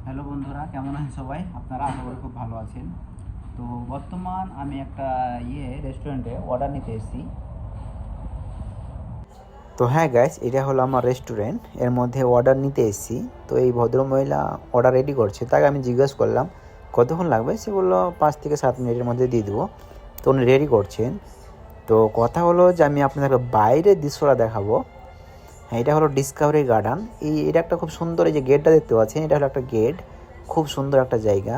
Hello বন্ধুরা, কেমন আছেন সবাই? আপনারা আশা করি খুব ভালো আছেন। তো বর্তমান আমি একটা রেস্টুরেন্টে অর্ডার নিতে এসেছি। তো হ্যাঁ গাইস, এটা হলো আমার রেস্টুরেন্ট, এর মধ্যে অর্ডার নিতে এসেছি। তো এই ভদ্রমহিলা অর্ডার রেডি করছে, তাকে আমি জিজ্ঞেস করলাম কতক্ষণ লাগবে। সে বললো 5 থেকে 7 মিনিটের মধ্যে দিয়ে দেবো। তো উনি রেডি করছেন। তো কথা হলো যে আমি আপনাদেরকে বাইরের দৃশ্যটা দেখাবো। হ্যাঁ, এটা হলো ডিসকভারি গার্ডেন। এটা একটা খুব সুন্দর, এই যে গেটটা দেখতে পাচ্ছেন, এটা হলো একটা গেট। খুব সুন্দর একটা জায়গা,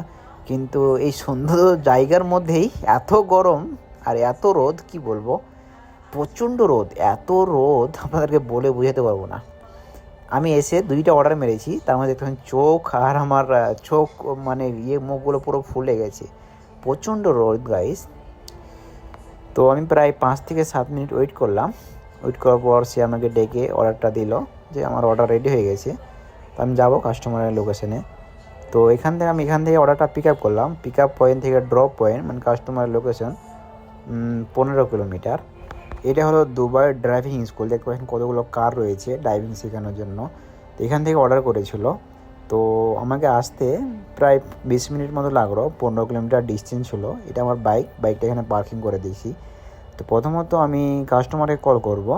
কিন্তু এই সুন্দর জায়গার মধ্যেই এত গরম আর এত রোদ, কি বলবো, প্রচণ্ড রোদ। এত রোদ আপনাদেরকে বলে বোঝাতে পারবো না। আমি এসে 2টা অর্ডার মেরেছি, তার মধ্যে দেখতে চোখ আর আমার চোখ মানে মুখগুলো পুরো ফুলে গেছে। প্রচণ্ড রোদ গাইস। তো আমি প্রায় 5 থেকে 7 মিনিট ওয়েট করলাম। ওয়েট করার পর সে আমাকে ডেকে অর্ডারটা দিল যে আমার অর্ডার রেডি হয়ে গেছে। তো আমি যাবো কাস্টমারের লোকেশনে। তো এখান থেকে অর্ডারটা পিক আপ করলাম। পিক আপ পয়েন্ট থেকে ড্রপ পয়েন্ট মানে কাস্টমারের লোকেশন 15 কিলোমিটার। এটা হলো দুবাই ড্রাইভিং স্কুল। দেখতে পাচ্ছেন কতগুলো কার রয়েছে ড্রাইভিং শেখানোর জন্য। তো এখান থেকে অর্ডার করেছিল। তো আমাকে আসতে প্রায় 20 মিনিট মতো লাগলো। 15 কিলোমিটার ডিস্টেন্স ছিল। এটা আমার বাইকটা এখানে পার্কিং করে দিয়েছি। তো প্রথমত আমি কাস্টমারকে কল করব।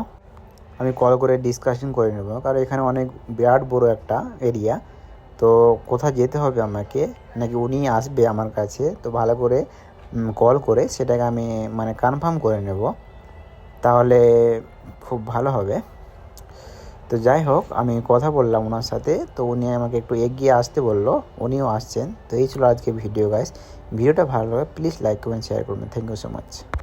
আমি কল করে ডিসকাশন করে নেব, কারণ এখানে অনেক বিরাট বড় একটা এরিয়া। তো কোথায় যেতে হবে আমাকে, নাকি উনি আসবে আমার কাছে, তো ভালো করে কল করে সেটাকে আমি মানে কনফার্ম করে নেব, তাহলে খুব ভালো হবে। তো যাই হোক, আমি কথা বললাম ওনার সাথে। তো উনি আমাকে একটু এগিয়ে আসতে বললো, উনিও আসছেন। তো এই ছিল আজকে ভিডিও গাইস। ভিডিওটা ভালো লাগে প্লিজ লাইক কমেন্ট শেয়ার করবেন। Thank you so much.